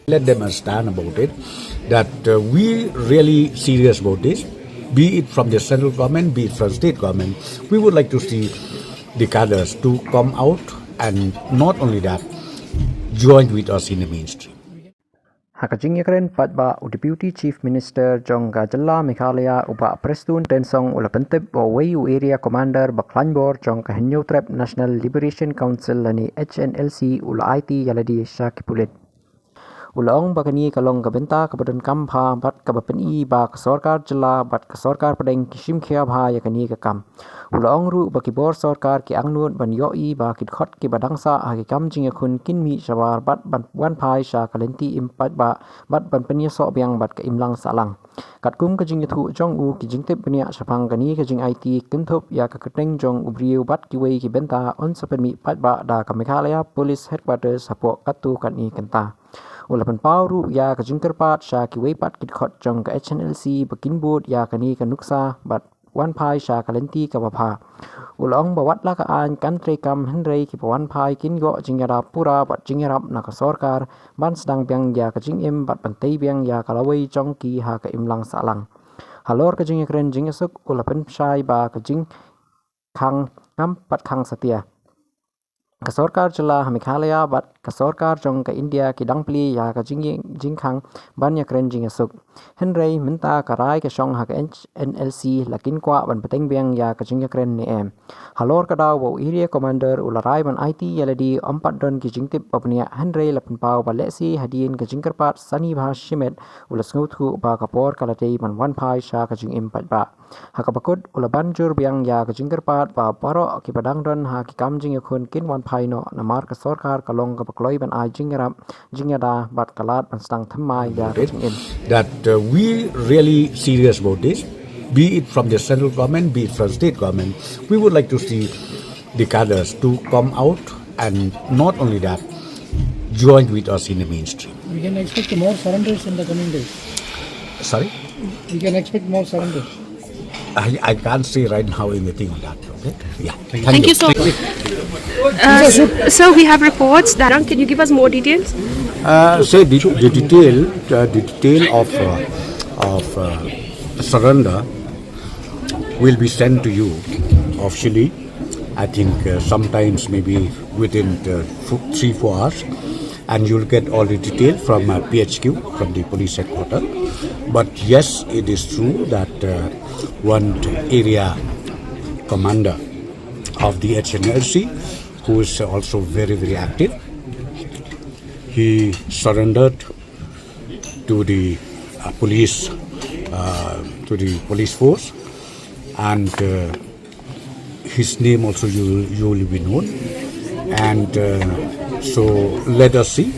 Let them understand about it, that we really serious about this, be it from the central government, be it from state government. We would like to see the cadres to come out and not only that, join with us in the mainstream. Hakajingyakren Patba Deputy Chief Minister Jongga Meghalaya Uba Prestone Tynsong Ulapentep Wayu Area Commander Baklanbor Jongka Henyotrep National Liberation Council Lani HNLC Ula IT Yaladi Shakipulit Ulong Bakani Kalong Bynta Kabadan Kampa Bat Kabapeni Ba Sorkar Jala Bat Sorkar Padeng Kishim Kia Bha Yakani Kam Ulong Ru Bakibor Sorkar Ki Angnut Ban Yoi Ba Kidkhot Ki Badangsa Hakikam Jingakun Kinmi Shawar Bat Ban Wan Pai Sha Kalenti Impat Ba Bat Ban Penya Sok Biang Bat Ka Imlang Salang Katkum Kajing Yathu Jong U Ki Jingtip Benia Shapang Gani Kajing IT Kintup Ya Kakateng Jong Ubriu Bat Kiwei Ki Bynta On Sapemi Pat Ba Da Kamekhalaya Police Headquarters Hapok Katu Kani Kenta Ulapan Pauru ya kajingkerpat sha kiwei pat kidkhot jong ka HNLC bakinbud ya kani kanuksa bat wan pai sha kalenti kabapha ulong bawat la ka an kantre kam henrei ki wan pai kin go jingyara pura bat jingyarap na ka sorkar ban sedang biang ya kajing im bat pantai biang ya kalawei jong ki ha ka imlang salang halor kajing kren jingasuk ulapan shai ba kajing khang kam pat khang satia Kasorkar Jala Meghalaya Bat Kasorkar Jong ka India ki Plie ya ka Jingkhang ban ya kren jingasuk Henrei minta karai ka shong ha ka HNLC lakin kwa ban pateng biang ya ka kren ni em halor ka daw wo area commander ularai ban IT yaladi ampat don ki jingtip papnia Henrei lapan pau ba lesi hadin ka jingkerpat sani bha shimet ulasnguthu ba kapor kalatei ban wan pai sha ka impat ba hakapakut ulabanjur biang ya ka jingkerpat ba paro ki padang don ha ki kam jingakun kin wan pai no namar ka sorkar kalong ka pakloi ban ai jingyada bat kalat ban stang thamai ya in that we really serious about this, be it from the central government, be it from state government. We would like to see the cadres to come out and not only that, join with us in the mainstream. We can expect more surrenders in the coming days. Sorry? We can expect more surrenders. I can't say right now anything on that. Okay? Yeah. Thank you so much. So we have reports that. Can you give us more details? Say the detail of surrender will be sent to you officially. I think sometimes maybe within 3-4 hours, and you'll get all the detail from PHQ, from the police headquarters. But yes, it is true that one area commander of the HNLC, who is also very, very active, he surrendered to the police force, and his name also you will be known. And so let us see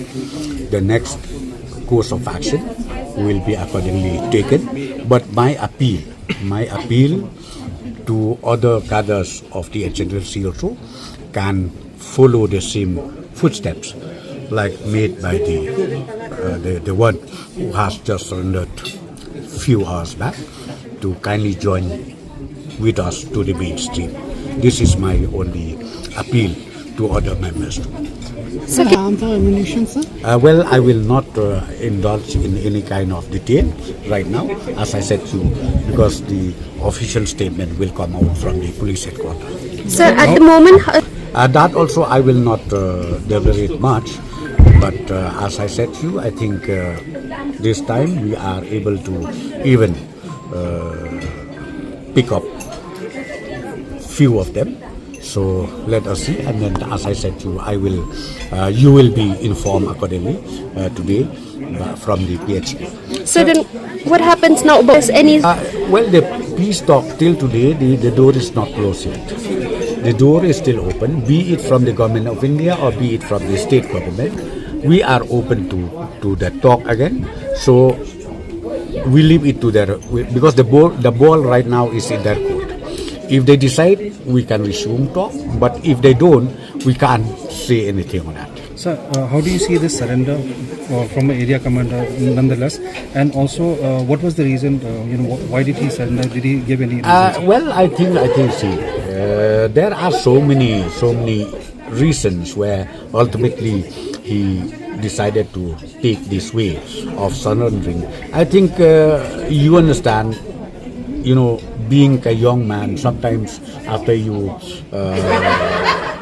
the next course of action will be accordingly taken. But my appeal to other cadres of the HNLC also can follow the same footsteps like made by the one who has just surrendered few hours back, to kindly join with us to the mainstream. This is my only appeal to other members too. Ammunition, sir? Well, I will not indulge in any kind of detail right now, as I said to you, because the official statement will come out from the police headquarters. Sir, at the moment... that also I will not deliberate much, but as I said to you, I think this time we are able to even pick up few of them. So let us see, and then as I said to you, you will be informed accordingly today from the PHP. So then, what happens now? Well, the peace talk till today, the door is not closed yet. The door is still open, be it from the government of India or be it from the state government. We are open to the talk again. So we leave it to their, because the ball right now is in their court. If they decide, we can resume talk, but if they don't, we can't say anything on that. Sir, how do you see this surrender from an area commander nonetheless? And also, what was the reason, why did he surrender? Did he give any reasons? Well, I think, see, there are so many reasons where ultimately he decided to take this way of surrendering. I think you understand, being a young man, sometimes after you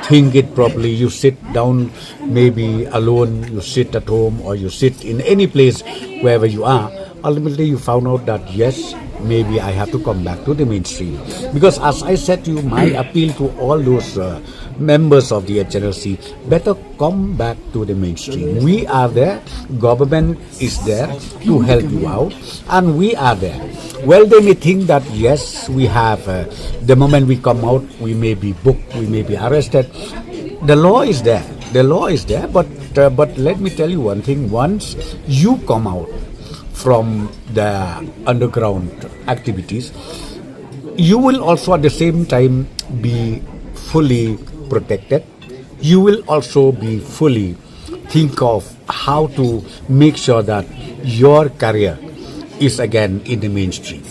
think it properly, you sit down maybe alone, you sit at home or you sit in any place wherever you are. Ultimately, you found out that yes, maybe I have to come back to the mainstream. Because as I said to you, my appeal to all those members of the HNLC, better come back to the mainstream. We are there, government is there to help you out, and we are there. Well, they may think that yes, we have, the moment we come out, we may be booked, we may be arrested. The law is there, but let me tell you one thing, once you come out from the underground activities, you will also at the same time be fully protected. You will also be fully think of how to make sure that your career is again in the mainstream.